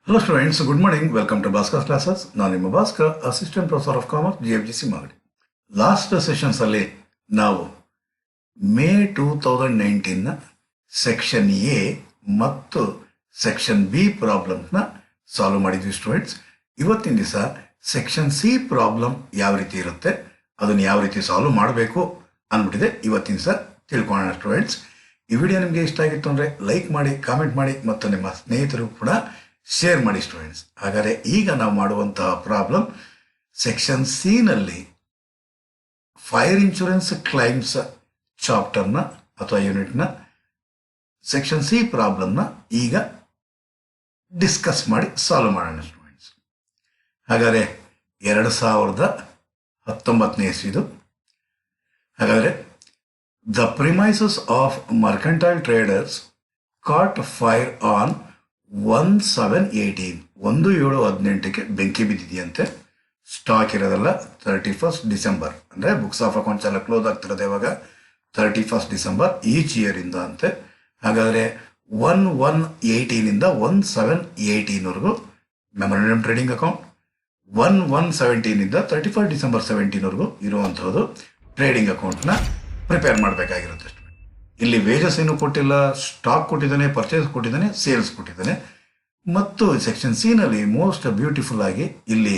Hello students, good morning. Welcome to Bhaskar classes. ನಾನು ನಿಮ್ಮ Bhaskar, Assistant Professor of Commerce, GFGC Magadi. Last sessions ಅಲ್ಲಿ ನಾವು May 2019 section A ಮತ್ತು section B ಪ್ರಾಬ್ಲಮ್ನ solve ಮಾಡಿದ್ವಿ students. ಇವತ್ತಿನ ದಿವಸ ಸೆಕ್ಷನ್ ಸಿ ಪ್ರಾಬ್ಲಮ್ ಯಾವ ರೀತಿ ಇರುತ್ತೆ, ಅದನ್ನು ಯಾವ ರೀತಿ ಸಾಲ್ವ್ ಮಾಡಬೇಕು ಅಂದ್ಬಿಟ್ಟಿದೆ. ಇವತ್ತಿನ ದಿವಸ ತಿಳ್ಕೊಳ್ಳೋಣ ಸ್ಟೂಡೆಂಟ್ಸ್. ಈ ವಿಡಿಯೋ ನಿಮಗೆ ಇಷ್ಟ ಆಗಿತ್ತು ಅಂದರೆ ಲೈಕ್ ಮಾಡಿ, ಕಾಮೆಂಟ್ ಮಾಡಿ ಮತ್ತು ನಿಮ್ಮ ಸ್ನೇಹಿತರು ಕೂಡ ಶೇರ್ ಮಾಡಿ ಸ್ಟೂಡೆಂಟ್ಸ್. ಹಾಗಾದರೆ ಈಗ ನಾವು ಮಾಡುವಂತಹ ಪ್ರಾಬ್ಲಮ್ ಸೆಕ್ಷನ್ ಸಿ ನಲ್ಲಿ ಫೈರ್ ಇನ್ಶೂರೆನ್ಸ್ ಕ್ಲೈಮ್ಸ್ ಚಾಪ್ಟರ್ನ ಅಥವಾ ಯೂನಿಟ್ನ ಸೆಕ್ಷನ್ ಸಿ ಪ್ರಾಬ್ಲಮ್ನ ಈಗ ಡಿಸ್ಕಸ್ ಮಾಡಿ ಸಾಲ್ವ್ ಮಾಡೋಣ ಸ್ಟೂಡೆಂಟ್ಸ್. ಹಾಗಾದರೆ 2019 ಇಸ್ವಿದು. ಹಾಗಾದರೆ the premises of mercantile traders caught fire on 1718 ಬೆಂಕಿ ಬಿದ್ದಿದೆಯಂತೆ. ಸ್ಟಾಕ್ ಇರೋದಲ್ಲ 31 ಡಿಸೆಂಬರ್, ಅಂದರೆ ಬುಕ್ಸ್ ಆಫ್ ಅಕೌಂಟ್ಸ್ ಎಲ್ಲ ಕ್ಲೋಸ್ ಆಗ್ತಿರೋದು ಯಾವಾಗ 31 ಡಿಸೆಂಬರ್ ಈಚ್ ಇಯರ್ ಇಂದ ಅಂತೆ. ಹಾಗಾದರೆ 1118 1718 ಮೆಮೊರಂಡಮ್ ಟ್ರೇಡಿಂಗ್ ಅಕೌಂಟ್, 1117 31 ಡಿಸೆಂಬರ್ 17 ಇರುವಂಥದ್ದು ಟ್ರೇಡಿಂಗ್ ಅಕೌಂಟ್ನ ಪ್ರಿಪೇರ್ ಮಾಡಬೇಕಾಗಿರುತ್ತೆ. ಇಲ್ಲಿ ವೇಜಸ್ ಏನು ಕೊಟ್ಟಿಲ್ಲ, ಸ್ಟಾಕ್ ಕೊಟ್ಟಿದ್ದಾನೆ, ಪರ್ಚೇಸ್ ಕೊಟ್ಟಿದ್ದಾನೆ, ಸೇಲ್ಸ್ ಕೊಟ್ಟಿದ್ದಾನೆ. ಮತ್ತು ಸೆಕ್ಷನ್ ಸಿ ನಲ್ಲಿ ಮೋಸ್ಟ್ ಬ್ಯೂಟಿಫುಲ್ ಆಗಿ ಇಲ್ಲಿ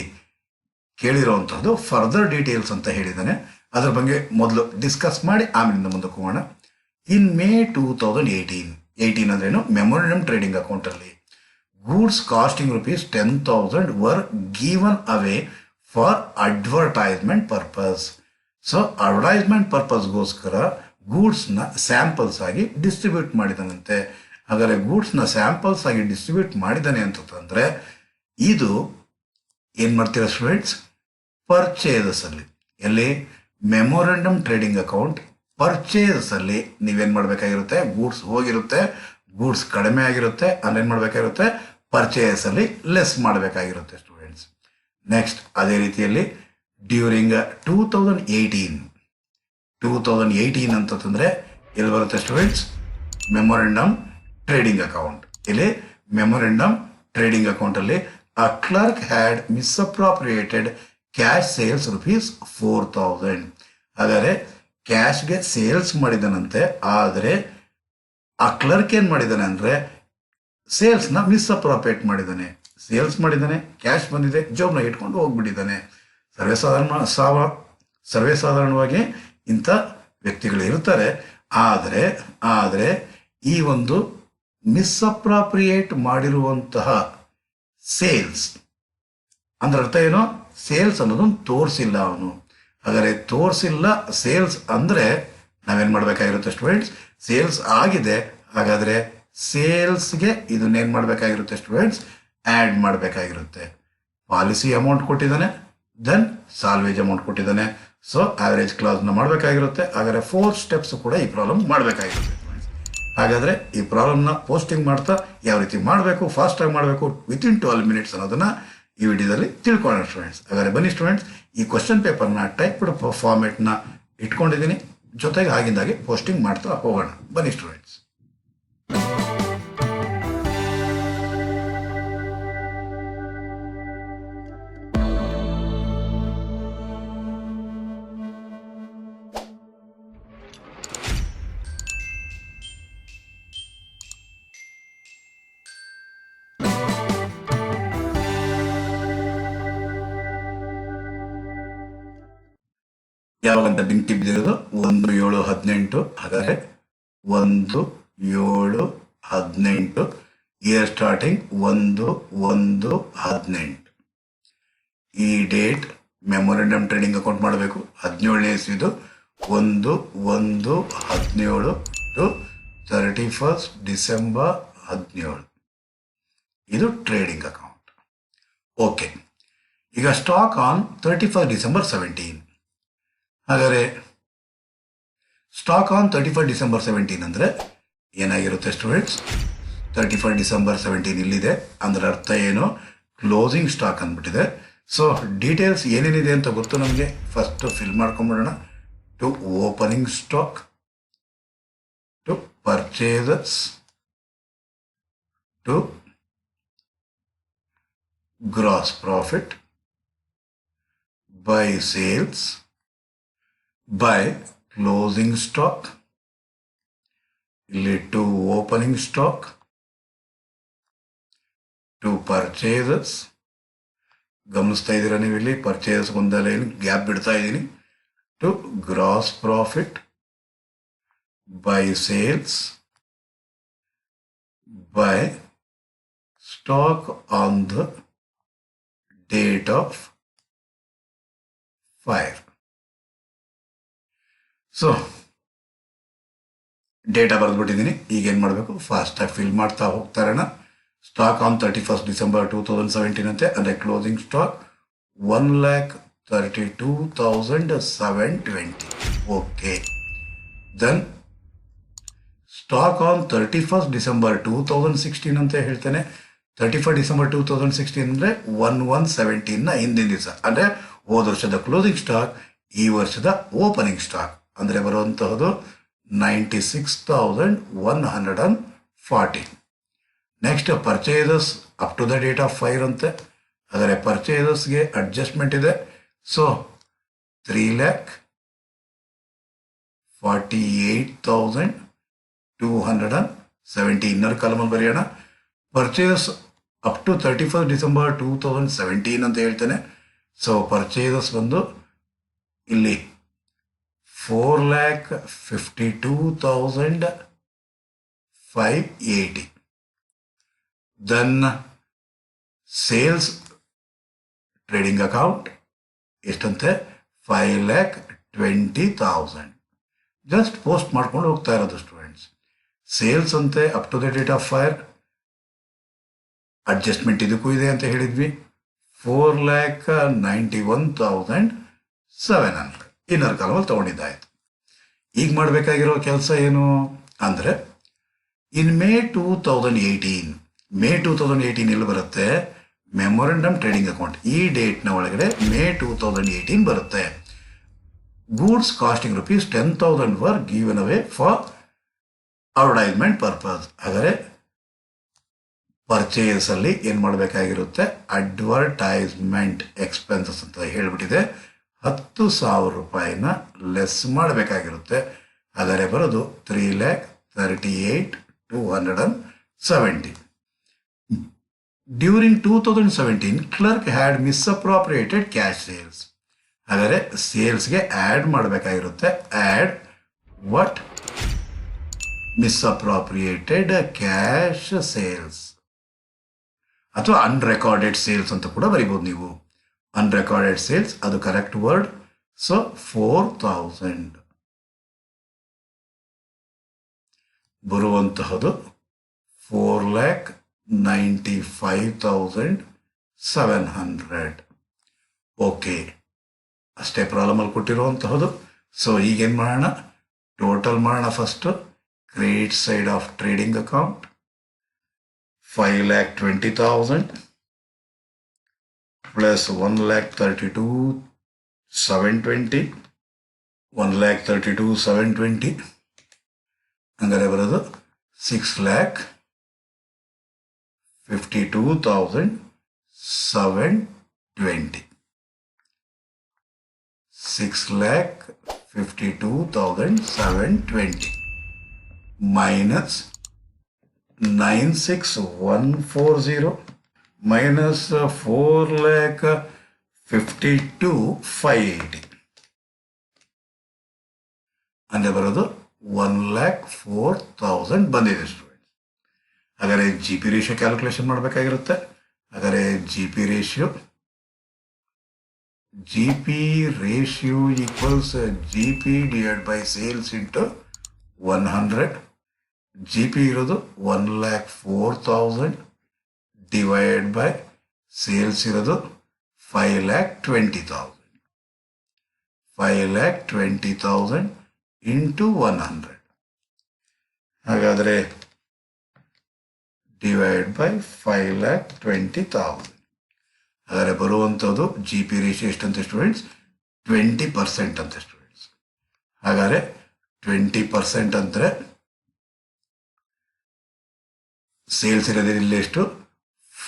ಕೇಳಿರೋವಂಥದ್ದು ಫರ್ದರ್ ಡೀಟೇಲ್ಸ್ ಅಂತ ಹೇಳಿದ್ದಾನೆ. ಅದರ ಬಗ್ಗೆ ಮೊದಲು ಡಿಸ್ಕಸ್ ಮಾಡಿ ಆಮೇಲಿಂದ ಮುಂದಕ್ಕೆ ಹೋಗೋಣ. ಇನ್ ಮೇ 2018 ಅಂದ್ರೇನು, ಮೆಮೊರಂಡಮ್ ಟ್ರೇಡಿಂಗ್ ಅಕೌಂಟಲ್ಲಿ goods costing ₹10,000 were given away for advertisement purpose. So advertisement ಪರ್ಪಸ್ಗೋಸ್ಕರ ಗೂಡ್ಸ್ನ ಸ್ಯಾಂಪಲ್ಸ್ ಆಗಿ ಡಿಸ್ಟ್ರಿಬ್ಯೂಟ್ ಮಾಡಿದಾನಂತೆ. ಹಾಗಾದರೆ ಗೂಡ್ಸ್ನ ಸ್ಯಾಂಪಲ್ಸ್ ಆಗಿ ಡಿಸ್ಟ್ರಿಬ್ಯೂಟ್ ಮಾಡಿದ್ದಾನೆ ಅಂತಂದರೆ ಇದು ಏನು ಮಾಡ್ತೀರಾ ಸ್ಟೂಡೆಂಟ್ಸ್, ಪರ್ಚೇಸಸ್ ಅಲ್ಲಿ, ಎಲ್ಲಿ ಮೆಮೊರಂಡಮ್ ಟ್ರೇಡಿಂಗ್ ಅಕೌಂಟ್ ಪರ್ಚೇಸಸ್ ಅಲ್ಲಿ ನೀವೇನು ಮಾಡಬೇಕಾಗಿರುತ್ತೆ, ಗೂಡ್ಸ್ ಹೋಗಿರುತ್ತೆ, ಗೂಡ್ಸ್ ಕಡಿಮೆ ಆಗಿರುತ್ತೆ, ಅಲ್ಲೇನು ಮಾಡಬೇಕಾಗಿರುತ್ತೆ, ಪರ್ಚೇಸ್ ಅಲ್ಲಿ ಲೆಸ್ ಮಾಡಬೇಕಾಗಿರುತ್ತೆ ಸ್ಟೂಡೆಂಟ್ಸ್. ನೆಕ್ಸ್ಟ್ ಅದೇ ರೀತಿಯಲ್ಲಿ ಡ್ಯೂರಿಂಗ್ 2018 ಅಂತಂದರೆ ಎಲ್ಲಿ ಬರುತ್ತೆ ಸ್ಟೂಡೆಂಟ್ಸ್, ಮೆಮೊರಂಡಮ್ ಟ್ರೇಡಿಂಗ್ ಅಕೌಂಟ್. ಇಲ್ಲಿ ಮೆಮೊರಂಡಮ್ ಟ್ರೇಡಿಂಗ್ ಅಕೌಂಟಲ್ಲಿ ಅ clerk had misappropriated cash sales ₹4,000. ಹಾಗಾದರೆ ಕ್ಯಾಶ್ಗೆ ಸೇಲ್ಸ್ ಮಾಡಿದಾನಂತೆ, ಆದರೆ ಆ ಕ್ಲರ್ಕ್ ಏನು ಮಾಡಿದ್ದಾನೆ ಅಂದರೆ ಸೇಲ್ಸ್ನ ಮಿಸ್ಅಪ್ರಾಪ್ರಿಯೇಟ್ ಮಾಡಿದ್ದಾನೆ. ಸೇಲ್ಸ್ ಮಾಡಿದ್ದಾನೆ, ಕ್ಯಾಶ್ ಬಂದಿದೆ, ಜಾಬ್ನ ಇಟ್ಕೊಂಡು ಹೋಗ್ಬಿಟ್ಟಿದ್ದಾನೆ. ಸರ್ವೇ ಸಾಧಾರಣವಾಗಿ ಇಂಥ ವ್ಯಕ್ತಿಗಳು ಇರ್ತಾರೆ. ಆದರೆ ಈ ಒಂದು ಮಿಸ್ಅಪ್ರಾಪ್ರಿಯೇಟ್ ಮಾಡಿರುವಂತಹ ಸೇಲ್ಸ್ ಅಂದ್ರೆ ಅರ್ಥ ಏನೋ, ಸೇಲ್ಸ್ ಅನ್ನೋದನ್ನು ತೋರಿಸಿಲ್ಲ ಅವನು. ಹಾಗಾದರೆ ತೋರಿಸಿಲ್ಲ ಸೇಲ್ಸ್ ಅಂದರೆ ನಾವೇನು ಮಾಡಬೇಕಾಗಿರುತ್ತೆ ಸ್ಟೂಡೆಂಟ್ಸ್, ಸೇಲ್ಸ್ ಆಗಿದೆ, ಹಾಗಾದರೆ ಸೇಲ್ಸ್ಗೆ ಇದನ್ನೇನು ಮಾಡಬೇಕಾಗಿರುತ್ತೆ ಸ್ಟೂಡೆಂಟ್ಸ್, ಆ್ಯಡ್ ಮಾಡಬೇಕಾಗಿರುತ್ತೆ. ಪಾಲಿಸಿ ಅಮೌಂಟ್ ಕೊಟ್ಟಿದ್ದಾನೆ, ದೆನ್ ಸಾಲ್ವೇಜ್ ಅಮೌಂಟ್ ಕೊಟ್ಟಿದ್ದಾನೆ. ಸೊ ಆವರೇಜ್ ಕ್ಲಾಸ್ನ ಮಾಡಬೇಕಾಗಿರುತ್ತೆ. ಹಾಗಾದರೆ 4 ಸ್ಟೆಪ್ಸ್ ಕೂಡ ಈ ಪ್ರಾಬ್ಲಮ್ ಮಾಡಬೇಕಾಗಿರುತ್ತೆ. ಹಾಗಾದರೆ ಈ ಪ್ರಾಬ್ಲಮ್ನ ಪೋಸ್ಟಿಂಗ್ ಮಾಡ್ತಾ ಯಾವ ರೀತಿ ಮಾಡಬೇಕು, ಫಾಸ್ಟಾಗಿ ಮಾಡಬೇಕು, ವಿತಿನ್ 12 ಮಿನಿಟ್ಸ್ ಅನ್ನೋದನ್ನು ಈ ವಿಡಿಯೋದಲ್ಲಿ ತಿಳ್ಕೊಳ್ಳೋಣ ಸ್ಟೂಡೆಂಟ್ಸ್. ಹಾಗಾದರೆ ಬನ್ನಿ ಸ್ಟೂಡೆಂಟ್ಸ್, ಈ ಕ್ವಶನ್ ಪೇಪರ್ನ ಟೈಪ್ಡ್ ಫಾರ್ಮೆಟ್ನ ಇಟ್ಕೊಂಡಿದ್ದೀನಿ, ಜೊತೆಗೆ ಆಗಿಂದಾಗೆ ಪೋಸ್ಟಿಂಗ್ ಮಾಡ್ತಾ ಹೋಗೋಣ. ಬನ್ನಿ ಸ್ಟೂಡೆಂಟ್ಸ್. ಯಾವಾಗಂತ ಬೆಂಕಿ ಬಿದ್ದಿರೋದು 1718. ಹಾಗಾದರೆ 1718 ಇಯರ್ ಸ್ಟಾರ್ಟಿಂಗ್ 1118. ಈ ಡೇಟ್ ಮೆಮೊರಂಡಮ್ ಟ್ರೇಡಿಂಗ್ ಅಕೌಂಟ್ ಮಾಡಬೇಕು. 17ನೇ ಇಸ್ವಿದು 1117 ಟು 31 ಡಿಸೆಂಬರ್ 17 ಇದು ಟ್ರೇಡಿಂಗ್ ಅಕೌಂಟ್. ಓಕೆ, ಈಗ ಸ್ಟಾಕ್ ಆನ್ 31 ಡಿಸೆಂಬರ್ 17. ಹಾಗಾದರೆ ಸ್ಟಾಕ್ ಆನ್ 31 ಡಿಸೆಂಬರ್ 17 ಅಂದರೆ ಏನಾಗಿರುತ್ತೆ ಸ್ಟೂಡೆಂಟ್ಸ್, 31 ಡಿಸೆಂಬರ್ 17 ಇಲ್ಲಿದೆ, ಅಂದರೆ ಅರ್ಥ ಏನು, ಕ್ಲೋಸಿಂಗ್ ಸ್ಟಾಕ್ ಅಂದ್ಬಿಟ್ಟಿದೆ. ಸೊ ಡೀಟೇಲ್ಸ್ ಏನೇನಿದೆ ಅಂತ ಗೊತ್ತು ನಮಗೆ. ಫಸ್ಟ್ ಫಿಲ್ ಮಾಡ್ಕೊಂಬಿಡೋಣ. To opening stock, to purchases, to gross profit by sales by closing stock, ಇಲ್ಲಿ to opening stock, to purchases. ಗಮನಿಸ್ತಾ ಇದ್ದೀರಾ ನೀವು ಇಲ್ಲಿ ಪರ್ಚೇಸ್ ಒಂದಲ್ಲ ಏನು ಗ್ಯಾಪ್ ಬಿಡ್ತಾ ಇದ್ದೀನಿ. To gross profit by sales by stock on the date of 5. So data ಬರೆದ್ಬಿಟ್ಟಿದ್ದೀನಿ. ಈಗ ಏನು ಮಾಡಬೇಕು, ಫಾಸ್ಟಾಗಿ ಫಿಲ್ ಮಾಡ್ತಾ ಹೋಗ್ತಾರಣ. ಸ್ಟಾಕ್ ಆನ್ 31st December 2017 ಅಂತೆ, ಅಂದರೆ closing stock 1,32,720. Okay. Then stock on 31st December 2016 ಅಂತ ಹೇಳ್ತೇನೆ. 31st December 2016 ಅಂದರೆ 1/1/17 ಹಿಂದಿನ ದಿವಸ, ಅಂದರೆ ಹೋದ ವರ್ಷದ ಕ್ಲೋಸಿಂಗ್ ಸ್ಟಾಕ್ ಈ ವರ್ಷದ ಓಪನಿಂಗ್ ಸ್ಟಾಕ್, ಅಂದರೆ ಬರುವಂತಹದ್ದು 96,140. Next purchases up to the date of 5 ಅಂತೆ, ಆದರೆ ಪರ್ಚೇಸಸ್ಗೆ ಅಡ್ಜಸ್ಟ್ಮೆಂಟ್ ಇದೆ. ಸೊ 3,48,270 ಇನ್ನರ್ ಕಾಲಮಲ್ಲಿ ಬರೆಯೋಣ. Purchase up to 31st December 2017 ಅಂತ ಹೇಳ್ತೇನೆ. ಸೊ ಪರ್ಚೇಸಸ್ ಬಂದು ಇಲ್ಲಿ 4,52,580. ದೆನ್ ಸೇಲ್ಸ್ ಟ್ರೇಡಿಂಗ್ ಅಕೌಂಟ್ ಎಷ್ಟಂತೆ, 5,20,000. ಜಸ್ಟ್ ಪೋಸ್ಟ್ ಮಾಡ್ಕೊಂಡು ಹೋಗ್ತಾ ಇರೋದು ಸ್ಟೂಡೆಂಟ್ಸ್. ಸೇಲ್ಸ್ ಅಂತೆ up to the date of 5, adjustment ಇದಕ್ಕೂ ಇದೆ ಅಂತ ಹೇಳಿದ್ವಿ, 4,91,700 ಇನ್ನರ್ ಕಾಲಮಲ್ಲಿ ತೊಗೊಂಡಿದ್ದಾಯ್ತು. ಈಗ ಮಾಡಬೇಕಾಗಿರೋ ಕೆಲಸ ಏನು ಅಂದರೆ, ಇನ್ ಮೇ 2018 ಎಲ್ಲಿ ಬರುತ್ತೆ, ಮೆಮೊರಂಡಮ್ ಟ್ರೇಡಿಂಗ್ ಅಕೌಂಟ್ ಈ ಡೇಟ್ನ ಒಳಗಡೆ ಮೇ 2018 ಬರುತ್ತೆ. Goods costing ₹10,000 were given away for advertisement purpose. ಹಾಗಾದರೆ ಪರ್ಚೇಸ್ ಅಲ್ಲಿ ಏನು ಮಾಡಬೇಕಾಗಿರುತ್ತೆ, ಅಡ್ವರ್ಟೈಸ್ಮೆಂಟ್ ಎಕ್ಸ್ಪೆನ್ಸಸ್ ಅಂತ ಹೇಳ್ಬಿಟ್ಟಿದೆ, ₹10,000 ಲೆಸ್ ಮಾಡಬೇಕಾಗಿರುತ್ತೆ. ಹಾಗಾದರೆ ಬರೋದು 3,38,270. During 2017 clerk had misappropriated cash sales. ಹಾಗಾದರೆ ಸೇಲ್ಸ್ಗೆ ಆ್ಯಡ್ ಮಾಡಬೇಕಾಗಿರುತ್ತೆ. Add what, misappropriated cash sales ಅಥವಾ ಅನ್ರೆಕಾರ್ಡೆಡ್ ಸೇಲ್ಸ್ ಅಂತ ಕೂಡ ಬರಿಬೋದು ನೀವು. ಅನ್ರೆಕಾರ್ಡೆಡ್ ಸೇಲ್ಸ್ ಅದು ಕರೆಕ್ಟ್ ವರ್ಡ್. ಸೊ 4,000 ಬರುವಂತಹದ್ದು 4,95,700. ಓಕೆ, ಅಷ್ಟೇ ಪ್ರಾಬ್ಲಮಲ್ಲಿ ಕೊಟ್ಟಿರುವಂತಹದ್ದು. ಸೊ ಈಗೇನು ಮಾಡೋಣ, ಟೋಟಲ್ ಮಾಡೋಣ. First credit side of trading account 5,20,000 plus 1,32,720, 1,32,720 ಹಂಗಾರೆ ಬರೋದು 6,52,720. 6,52,720 minus 96,140 minus 4,52,580 ಅಂದರೆ ಬರೋದು 1,04,000 ಬಂದಿದೆ ಸ್ಟೂಡೆಂಟ್ಸ್. ಹಾಗಾದರೆ ಜಿ ಪಿ ರೇಷಿಯೋ ಕ್ಯಾಲ್ಕುಲೇಷನ್ ಮಾಡಬೇಕಾಗಿರುತ್ತೆ. ಹಾಗಾದರೆ G P ratio equals G P divide by sales into 100. G P ಇರೋದು 1,04,000 ಡಿವೈಡ್ ಬೈ ಸೇಲ್ಸ್ ಇರೋದು 5,20,000. 5,20,000 ಇಂಟು 100. ಹಾಗಾದರೆ ಡಿವೈಡ್ ಬೈ 5,20,000. ಹಾಗಾದರೆ ಬರುವಂಥದ್ದು ಜಿ ಪಿ ರೇಷಿಯೋ ಎಷ್ಟಂತೆ ಸ್ಟೂಡೆಂಟ್ಸ್, 20% ಅಂತೆ ಸ್ಟೂಡೆಂಟ್ಸ್. ಹಾಗಾದರೆ 20% ಅಂದರೆ ಸೇಲ್ಸ್ ಇರೋದಿಲ್ಲ ಎಷ್ಟು,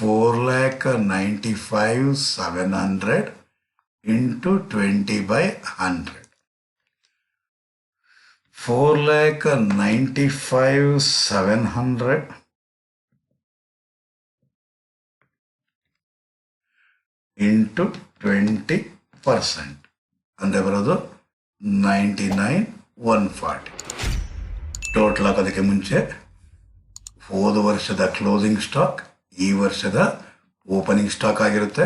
4,95,700 into 20 by 100. 4,95,700 into 20%. ಅಂದರೆ ಬರೋದು 99,140. ಟೋಟಲ್ ಆಗೋದಕ್ಕೆ ಮುಂಚೆ ಹೋದ ವರ್ಷದ ಕ್ಲೋಸಿಂಗ್ ಸ್ಟಾಕ್ ಈ ವರ್ಷದ ಓಪನಿಂಗ್ ಸ್ಟಾಕ್ ಆಗಿರುತ್ತೆ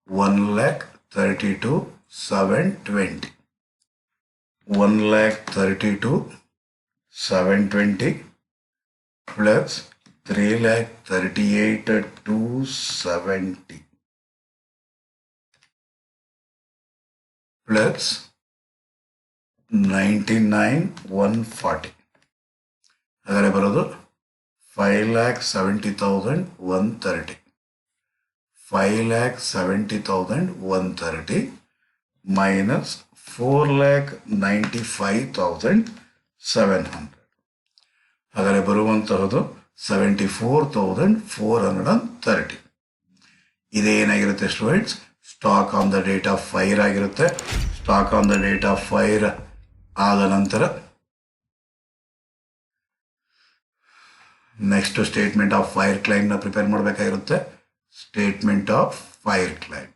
1,32,720. 1,32,720 plus 3,38,270 plus 99,140. ಹಾಗಾದರೆ ಬರೋದು 5,70,130. 5,70,130 minus 4,95,700. ಹಾಗಾದರೆ ಬರುವಂತಹದ್ದು 74,430. ಇದೇನಾಗಿರುತ್ತೆ students? Stock on the date of fire ಆಗಿರುತ್ತೆ. Stock on the date of fire ಆದ ನಂತರ ನೆಕ್ಸ್ಟ್ ಸ್ಟೇಟ್ಮೆಂಟ್ ಆಫ್ ಫೈರ್ ಕ್ಲೈಮ್ನ ಪ್ರಿಪೇರ್ ಮಾಡಬೇಕಾಗಿರುತ್ತೆ. Statement of fire claim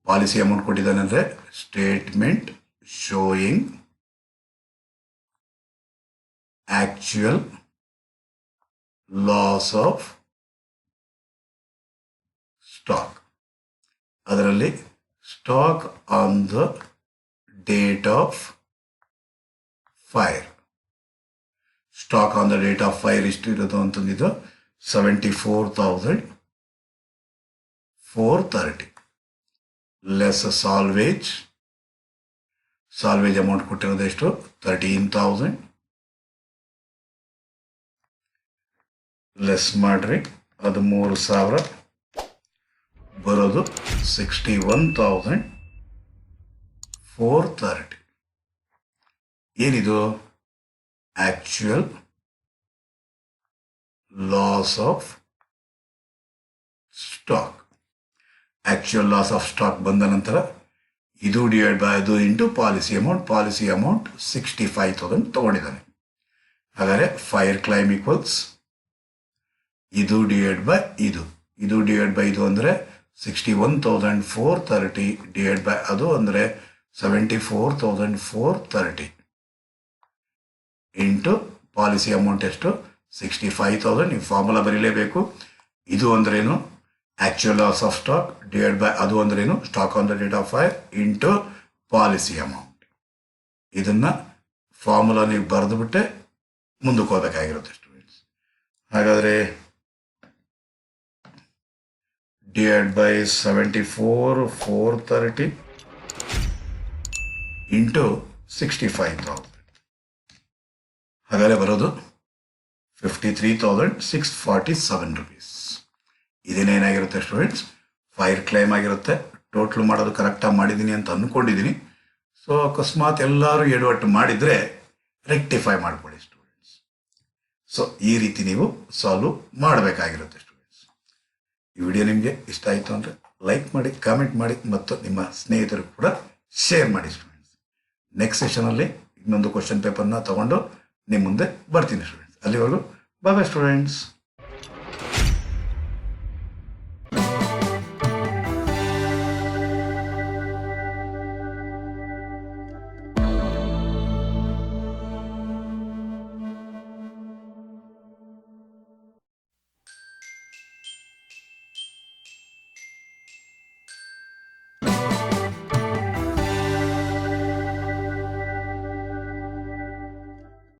policy amount ಕೊಟ್ಟಿದ್ದಾನೆ ಅಂದರೆ statement showing actual loss of stock. ಅದರಲ್ಲಿ stock on the date of fire, stock on the date of fire ಇಷ್ಟು ಇರೋದು ಅಂತಂದಿದ್ದು 74,430 less salvage amount ಕೊಟ್ಟಿರೋದು ಎಷ್ಟು? 13,000 less ಮಾಡ್ರಿ, ಅದು 3,000 ಬರೋದು 61,430. ಏನಿದು? Actual loss of stock. Actual loss of stock ಬಂದ ನಂತರ ಇದು ಡಿವೈಡ್ ಬೈ ಅದು ಇಂಟು ಪಾಲಿಸಿ ಅಮೌಂಟ್ 65,000 ತಗೊಂಡಿದ್ದಾನೆ. ಹಾಗಾದರೆ ಫೈರ್ ಕ್ಲೈಮ್ ಈಕ್ವಲ್ಸ್ ಇದು ಡಿವೈಡ್ ಬೈ ಇದು ಅಂದರೆ 61,430 ಡಿವೈಡ್ ಬೈ ಅದು ಅಂದರೆ 74,430 ಇಂಟು ಪಾಲಿಸಿ ಅಮೌಂಟ್ ಎಷ್ಟು? 65,000. ನೀವು ಫಾರ್ಮುಲಾ ಬರೀಲೇಬೇಕು. ಇದು ಅಂದ್ರೇನು? Actual loss of stock divide by ಅದು ಅಂದ್ರೇನು? Stock on the date of fire into policy amount. ಇದನ್ನು ಫಾರ್ಮುಲಾ ನೀವು ಬರೆದುಬಿಟ್ಟೆ ಮುಂದಕ್ಕೆ ಹೋಗಬೇಕಾಗಿರುತ್ತೆ ಸ್ಟೂಡೆಂಟ್ಸ್. ಹಾಗಾದರೆ ಡಿವೈಡ್ ಬೈ 74,430 ಇಂಟು 65,000. ಹಾಗಾದರೆ ಬರೋದು 53,647 rupees. ಇದೇನೇನಾಗಿರುತ್ತೆ ಸ್ಟೂಡೆಂಟ್ಸ್? ಫೈರ್ ಕ್ಲೈಮ್ ಆಗಿರುತ್ತೆ. ಟೋಟಲ್ ಮಾಡೋದು ಕರೆಕ್ಟಾಗಿ ಮಾಡಿದ್ದೀನಿ ಅಂತ ಅಂದ್ಕೊಂಡಿದ್ದೀನಿ. ಸೊ ಅಕಸ್ಮಾತ್ ಎಲ್ಲರೂ ಎಡವಟ್ಟು ಮಾಡಿದರೆ ರೆಕ್ಟಿಫೈ ಮಾಡಿಕೊಡಿ ಸ್ಟೂಡೆಂಟ್ಸ್. ಸೊ ಈ ರೀತಿ ನೀವು ಸಾಲ್ವ್ ಮಾಡಬೇಕಾಗಿರುತ್ತೆ ಸ್ಟೂಡೆಂಟ್ಸ್. ಈ ವಿಡಿಯೋ ನಿಮಗೆ ಇಷ್ಟ ಆಯಿತು ಅಂದರೆ ಲೈಕ್ ಮಾಡಿ, ಕಾಮೆಂಟ್ ಮಾಡಿ ಮತ್ತು ನಿಮ್ಮ ಸ್ನೇಹಿತರಿಗೂ ಕೂಡ ಶೇರ್ ಮಾಡಿ ಸ್ಟೂಡೆಂಟ್ಸ್. ನೆಕ್ಸ್ಟ್ ಸೆಷನಲ್ಲಿ ಇನ್ನೊಂದು ಕ್ವಶನ್ ಪೇಪರ್ನ ತಗೊಂಡು ನಿಮ್ಮ ಮುಂದೆ ಬರ್ತೀನಿ ಸ್ಟೂಡೆಂಟ್ಸ್. ಅಲ್ಲಿವರೆಗೂ ಬಾಯ್ ಸ್ಟೂಡೆಂಟ್ಸ್.